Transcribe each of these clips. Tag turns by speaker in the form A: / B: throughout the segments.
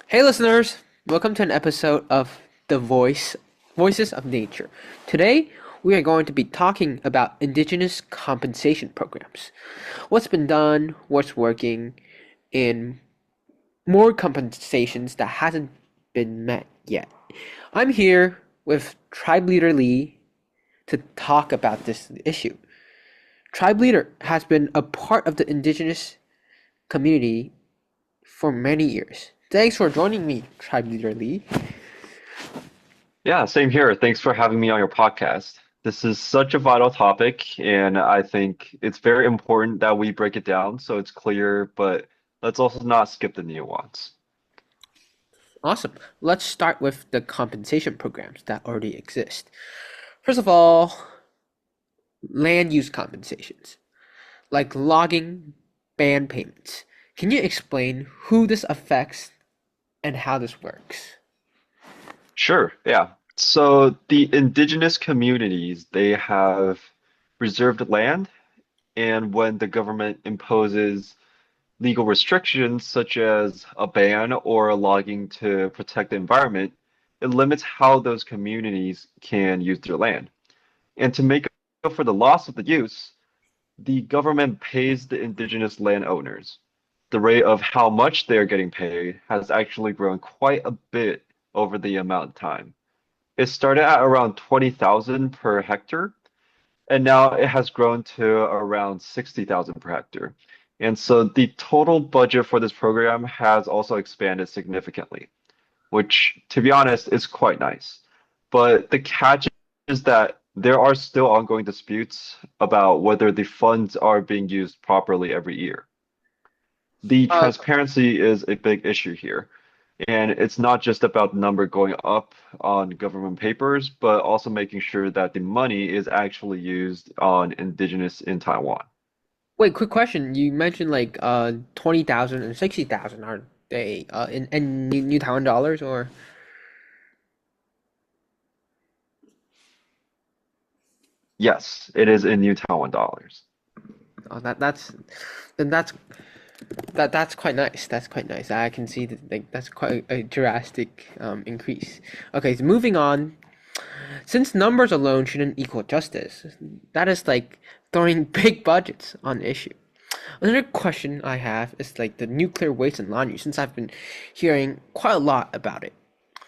A: Hey listeners, welcome to an episode of Voices of Nature. Today we are going to be talking about indigenous compensation programs. What's been done, what's working, and more compensations that hasn't been met yet. I'm here with Tribe Leader Lee to talk about this issue. Tribe Leader has been a part of the indigenous community for many years. Thanks for joining me, Tribe Leader Lee.
B: Yeah, same here. Thanks for having me on your podcast. This is such a vital topic, and I think it's very important that we break it down so it's clear, but let's also not skip the nuance.
A: Awesome. Let's start with the compensation programs that already exist. First of all, land use compensations, like logging ban payments. Can you explain who this affects and how this works?
B: Sure, yeah. So the indigenous communities, they have reserved land, and when the government imposes legal restrictions such as a ban or logging to protect the environment, it limits how those communities can use their land. And to make up for the loss of the use, the government pays the indigenous landowners. The rate of how much they are getting paid has actually grown quite a bit over the amount of time. It started at around 20,000 per hectare, and now it has grown to around 60,000 per hectare. And so the total budget for this program has also expanded significantly, which, to be honest, is quite nice. But the catch is that there are still ongoing disputes about whether the funds are being used properly every year. The
A: Uh,
B: transparency is a big issue here, and it's not just about the number going up on government papers, but also making sure that the money is actually used on indigenous in Taiwan.
A: Wait, quick question. You mentioned like 20,000 and 60,000. Are they in New Taiwan dollars or?
B: Yes, it is in New Taiwan dollars.
A: Oh, then that's quite nice. That's quite nice. I can see that like that's quite a drastic increase. Okay, so moving on. Since numbers alone shouldn't equal justice, that is like throwing big budgets on the issue. Another question I have is like the nuclear waste and laundry, since I've been hearing quite a lot about it,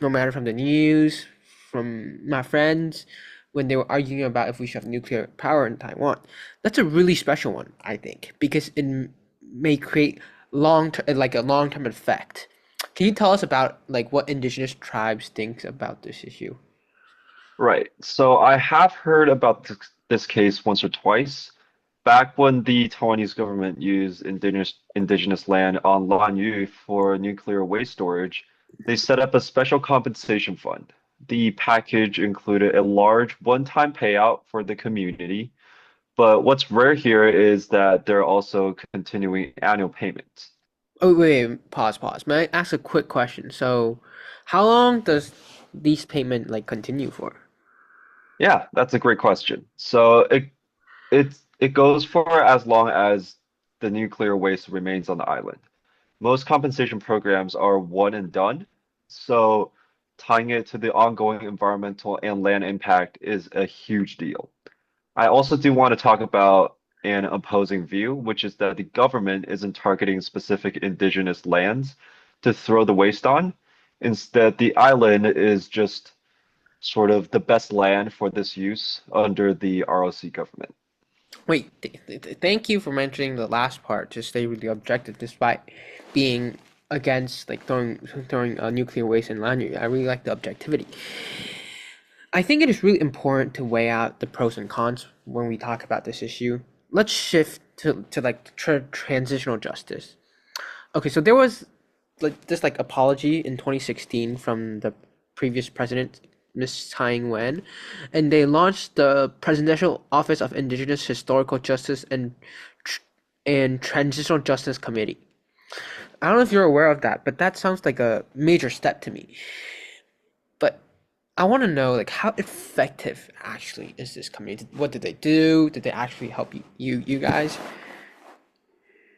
A: no matter from the news, from my friends, when they were arguing about if we should have nuclear power in Taiwan. That's a really special one, I think, because it may create like a long-term effect. Can you tell us about like what indigenous tribes think about this issue?
B: Right. So I have heard about this case once or twice. Back when the Taiwanese government used indigenous land on Lanyu for nuclear waste storage, they set up a special compensation fund. The package included a large one-time payout for the community, but what's rare here is that there are also continuing annual payments.
A: Oh, wait, pause. May I ask a quick question? So, how long does these payment like continue for?
B: Yeah, that's a great question. So it goes for as long as the nuclear waste remains on the island. Most compensation programs are one and done, so tying it to the ongoing environmental and land impact is a huge deal. I also do want to talk about an opposing view, which is that the government isn't targeting specific indigenous lands to throw the waste on. Instead, the island is just sort of the best land for this use under the ROC government.
A: Wait, thank you for mentioning the last part to stay really objective despite being against like throwing nuclear waste in land use. I really like the objectivity. I think it is really important to weigh out the pros and cons when we talk about this issue. Let's shift to like transitional justice. Okay, so there was like this like apology in 2016 from the previous president, Miss Tsai Ing-wen, and they launched the Presidential Office of Indigenous Historical Justice and Transitional Justice Committee. I don't know if you're aware of that, but that sounds like a major step to me. But I want to know like how effective actually is this committee? What did they do? Did they actually help you guys?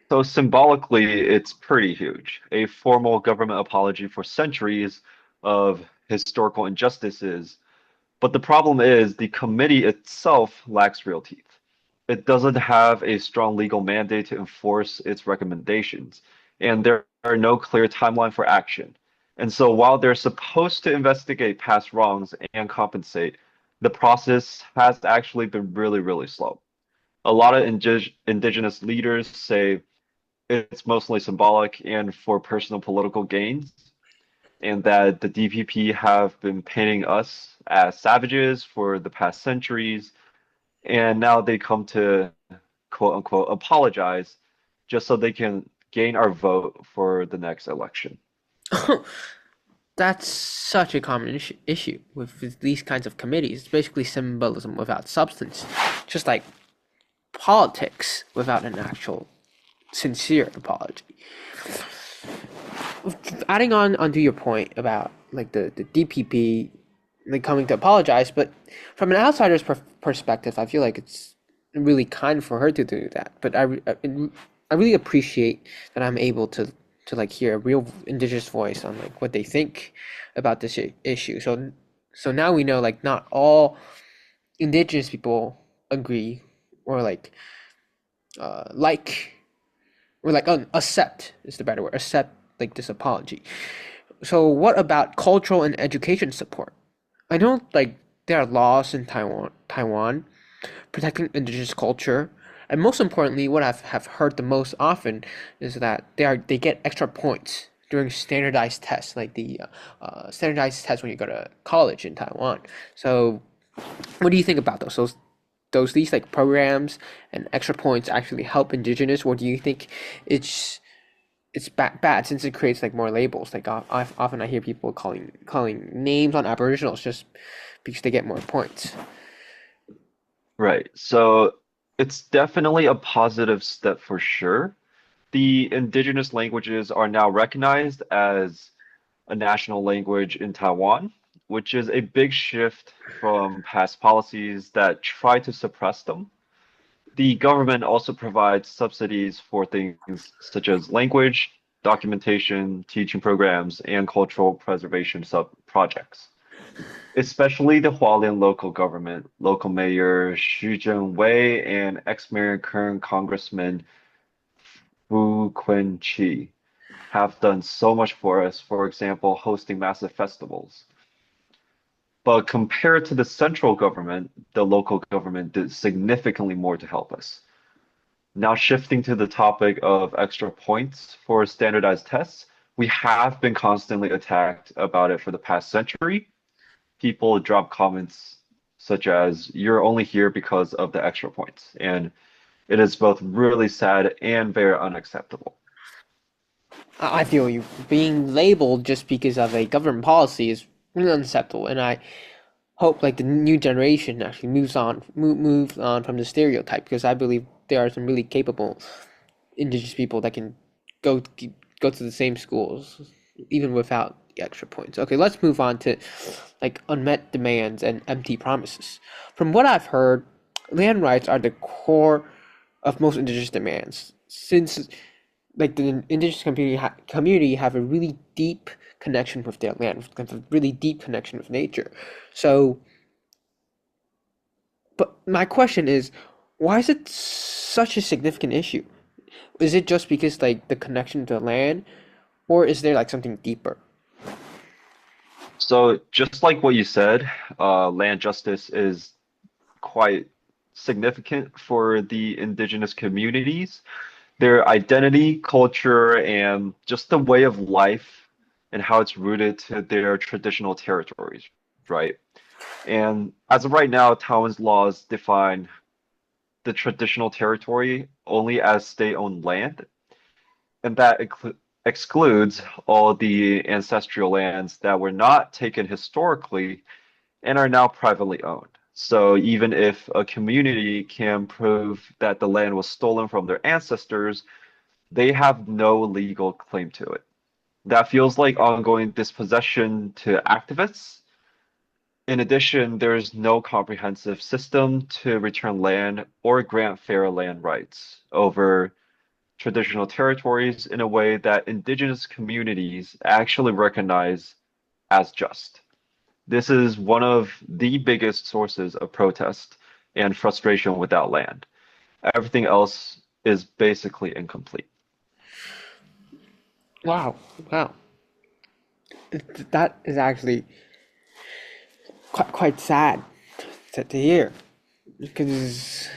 B: So symbolically, it's pretty huge. A formal government apology for centuries of historical injustices. But the problem is the committee itself lacks real teeth. It doesn't have a strong legal mandate to enforce its recommendations, and there are no clear timeline for action. And so while they're supposed to investigate past wrongs and compensate, the process has actually been really, really slow. A lot of indigenous leaders say it's mostly symbolic and for personal political gains, and that the DPP have been painting us as savages for the past centuries, and now they come to quote unquote apologize just so they can gain our vote for the next election.
A: That's such a common issue with these kinds of committees. It's basically symbolism without substance, just like politics without an actual sincere apology. Adding on onto your point about like the DPP like coming to apologize, but from an outsider's perspective, I feel like it's really kind for her to do that. But I really appreciate that I'm able to like hear a real indigenous voice on like what they think about this issue. So now we know like not all indigenous people agree or like or like accept is the better word, accept like this apology. So what about cultural and education support? I know like there are laws in Taiwan protecting indigenous culture, and most importantly, what have heard the most often is that they get extra points during standardized tests, like the standardized tests when you go to college in Taiwan. So, what do you think about those these like programs and extra points actually help indigenous, or do you think it's bad since it creates like more labels. Like often I hear people calling names on Aboriginals just because they get more points.
B: Right. So it's definitely a positive step for sure. The indigenous languages are now recognized as a national language in Taiwan, which is a big shift from past policies that try to suppress them. The government also provides subsidies for things such as language, documentation, teaching programs, and cultural preservation sub projects. Especially the Hualien local government, local mayor Xu Zhenwei and ex-mayor and current Congressman Fu Quinchi have done so much for us, for example, hosting massive festivals. But compared to the central government, the local government did significantly more to help us. Now, shifting to the topic of extra points for standardized tests, we have been constantly attacked about it for the past century. People drop comments such as, "You're only here because of the extra points." And it is both really sad and very unacceptable.
A: I feel you being labeled just because of a government policy is really unacceptable, and I hope like the new generation actually moves on from the stereotype because I believe there are some really capable indigenous people that can go go to the same schools even without the extra points. Okay, let's move on to like unmet demands and empty promises. From what I've heard, land rights are the core of most indigenous demands since like the indigenous community have a really deep connection with their land, have a really deep connection with nature. So, but my question is, why is it such a significant issue? Is it just because like the connection to the land, or is there like something deeper?
B: So, just like what you said, land justice is quite significant for the indigenous communities. Their identity, culture, and just the way of life and how it's rooted to their traditional territories, right? And as of right now, Taiwan's laws define the traditional territory only as state-owned land, and that excludes all the ancestral lands that were not taken historically and are now privately owned. So even if a community can prove that the land was stolen from their ancestors, they have no legal claim to it. That feels like ongoing dispossession to activists. In addition, there is no comprehensive system to return land or grant fair land rights over traditional territories in a way that indigenous communities actually recognize as just. This is one of the biggest sources of protest and frustration without land. Everything else is basically incomplete.
A: Wow, wow. That is actually quite sad to hear because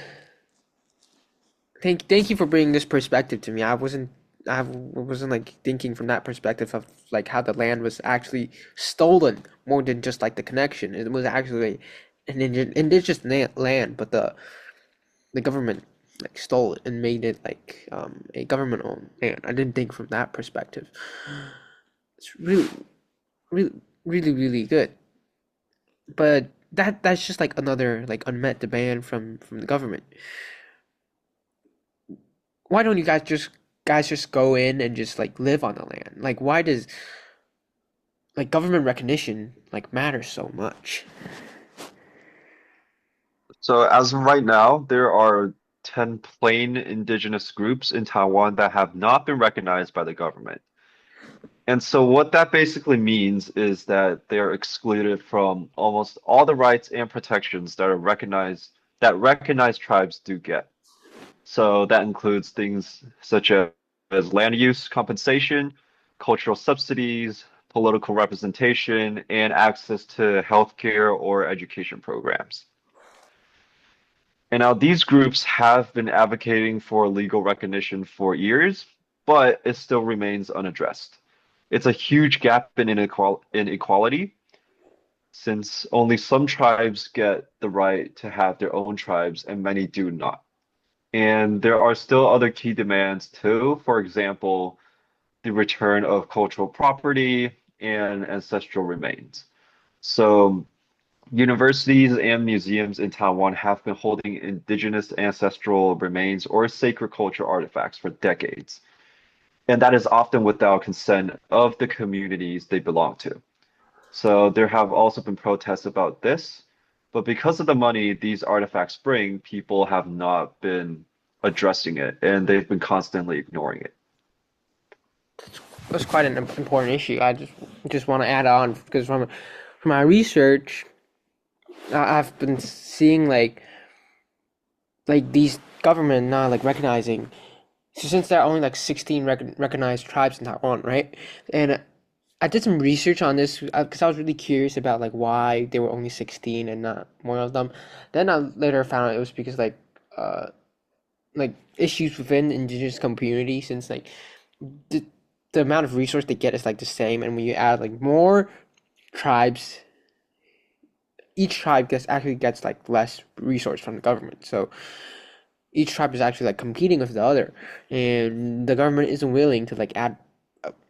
A: thank you for bringing this perspective to me. I wasn't like thinking from that perspective of like how the land was actually stolen more than just like the connection. It was actually an indigenous land, but the government like stole it and made it like a government owned land. I didn't think from that perspective. It's really, really good. But that's just like another like unmet demand from the government. Why don't you guys just go in and just like live on the land? Like why does like government recognition like matter so much?
B: So as of right now, there are 10 plain indigenous groups in Taiwan that have not been recognized by the government. And so what that basically means is that they are excluded from almost all the rights and protections that recognized tribes do get. So that includes things such as land use compensation, cultural subsidies, political representation, and access to healthcare or education programs. And now these groups have been advocating for legal recognition for years, but it still remains unaddressed. It's a huge gap in inequality since only some tribes get the right to have their own tribes and many do not. And there are still other key demands too. For example, the return of cultural property and ancestral remains. So universities and museums in Taiwan have been holding indigenous ancestral remains or sacred culture artifacts for decades. And that is often without consent of the communities they belong to. So there have also been protests about this, but because of the money these artifacts bring, people have not been addressing it, and they've been constantly ignoring it.
A: That's quite an important issue. I just want to add on because from my research, I've been seeing like these government not like recognizing. So since there are only like 16 recognized tribes in Taiwan, right? And I did some research on this because I was really curious about like why there were only 16 and not more of them. Then I later found out it was because uh like issues within indigenous community since like the the amount of resource they get is like the same, and when you add like more tribes, each tribe gets like less resource from the government. So each tribe is actually like competing with the other, and the government isn't willing to like add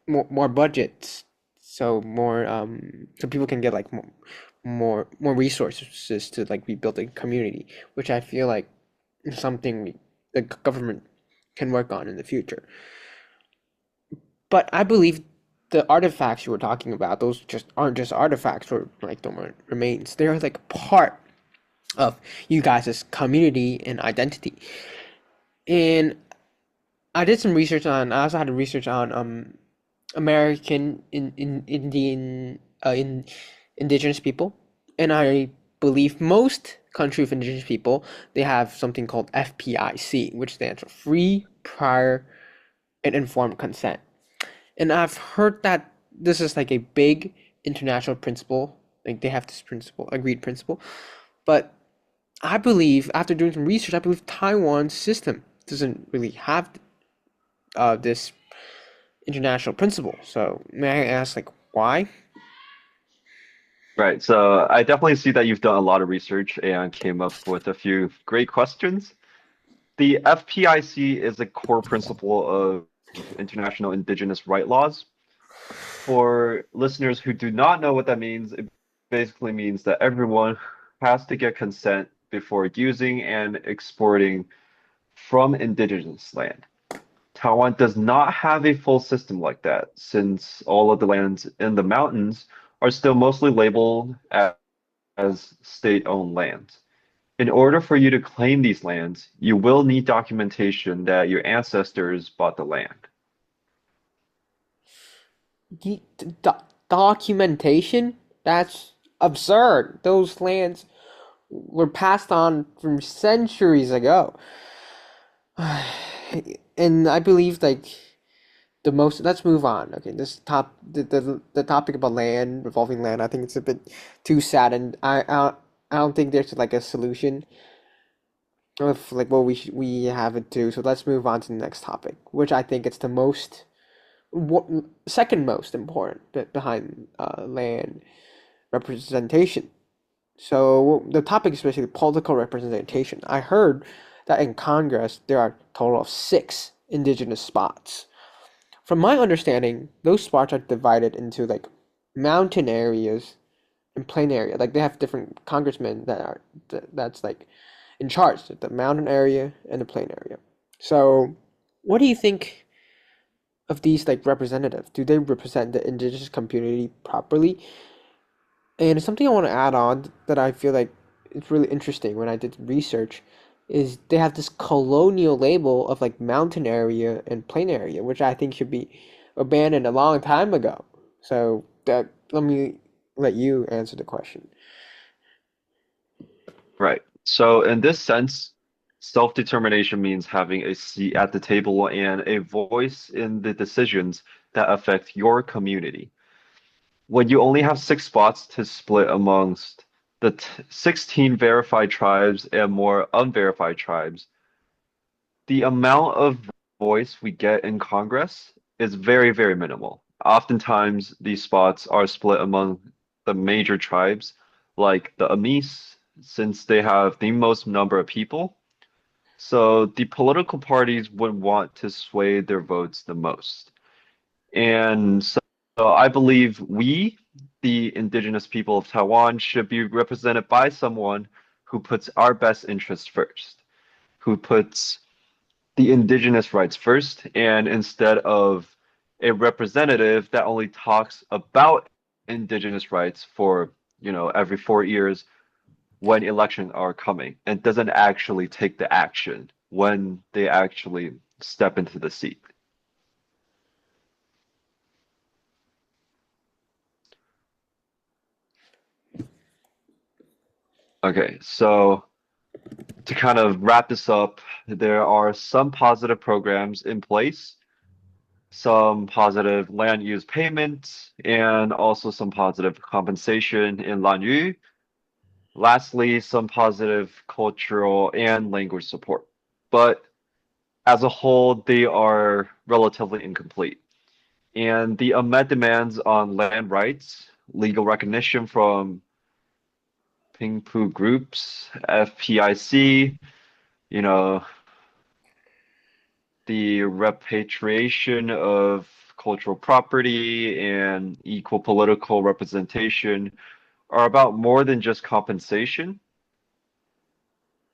A: more budgets, so more so people can get like more resources to like rebuild a community, which I feel like is something the government can work on in the future. But I believe the artifacts you were talking about, those just aren't just artifacts or like the remains. They're like part of you guys' community and identity. And I also had to research on American in Indian in indigenous people, and I believe most country of indigenous people they have something called FPIC, which stands for Free, Prior, and Informed Consent. And I've heard that this is like a big international principle. Like they have this principle, agreed principle. But I believe, after doing some research, I believe Taiwan's system doesn't really have this international principle. So may I ask, like, why?
B: Right. So I definitely see that you've done a lot of research and came up with a few great questions. The FPIC is a core principle of international indigenous right laws. For listeners who do not know what that means, it basically means that everyone has to get consent before using and exporting from indigenous land. Taiwan does not have a full system like that, since all of the lands in the mountains are still mostly labeled as state-owned lands. In order for you to claim these lands, you will need documentation that your ancestors bought the land.
A: Do- Documentation? That's absurd. Those lands were passed on from centuries ago. And I believe like the most let's move on. Okay, the topic about land, revolving land, I think it's a bit too sad, and I don't think there's like a solution of like what we have it to. So let's move on to the next topic, which I think it's the most what, second most important bit behind land representation. So the topic is basically political representation. I heard that in Congress there are a total of six indigenous spots. From my understanding, those spots are divided into like mountain areas and plain area. Like they have different congressmen that's like in charge, the mountain area and the plain area. So, what do you think of these like representatives? Do they represent the indigenous community properly? And something I want to add on that I feel like it's really interesting when I did research is they have this colonial label of like mountain area and plain area, which I think should be abandoned a long time ago. So that let me let you answer the question.
B: Right. So in this sense, self-determination means having a seat at the table and a voice in the decisions that affect your community. When you only have six spots to split amongst the 16 verified tribes and more unverified tribes, the amount of voice we get in Congress is very, very minimal. Oftentimes, these spots are split among the major tribes, like the Amis, since they have the most number of people. So the political parties would want to sway their votes the most. And so I believe we, the indigenous people of Taiwan, should be represented by someone who puts our best interests first, who puts the indigenous rights first, and instead of a representative that only talks about indigenous rights for, every 4 years when elections are coming and doesn't actually take the action when they actually step into the seat. Okay, so to kind of wrap this up, there are some positive programs in place, some positive land use payments, and also some positive compensation in Lanyu. Lastly, some positive cultural and language support. But as a whole, they are relatively incomplete. And the unmet demands on land rights, legal recognition from Pingpu groups, FPIC, you know, the repatriation of cultural property and equal political representation are about more than just compensation.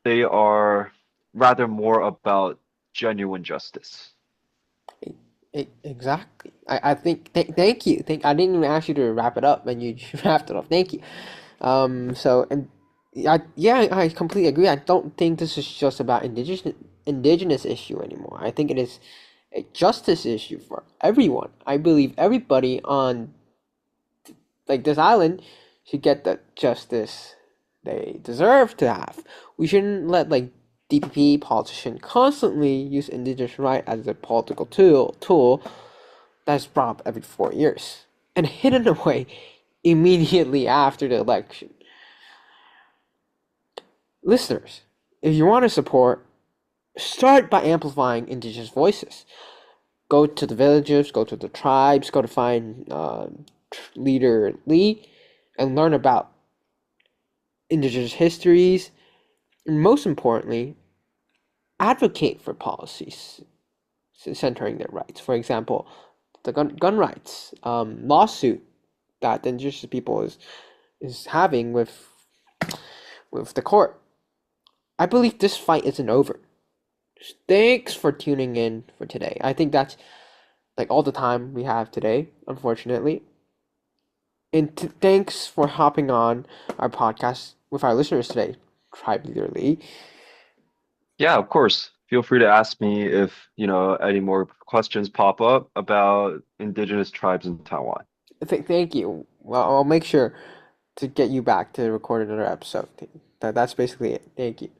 B: They are rather more about genuine justice.
A: Exactly. I think thank you. I didn't even ask you to wrap it up, and you wrapped it up. Thank you. So and yeah, I completely agree. I don't think this is just about indigenous issue anymore. I think it is a justice issue for everyone. I believe everybody on like this island should get the justice they deserve to have. We shouldn't let like DPP politicians constantly use indigenous right as a political tool that's brought up every 4 years and hidden away immediately after the election. Listeners, if you want to support, start by amplifying indigenous voices. Go to the villages, go to the tribes, go to find leader Lee, and learn about indigenous histories, and most importantly, advocate for policies centering their rights. For example, the gun rights lawsuit that the indigenous people is having with the court. I believe this fight isn't over. Thanks for tuning in for today. I think that's like all the time we have today, unfortunately. And thanks for hopping on our podcast with our listeners today. tribe leaderly.
B: Yeah, of course. Feel free to ask me if, any more questions pop up about indigenous tribes in Taiwan.
A: Thank you. Well, I'll make sure to get you back to record another episode. That's basically it. Thank you.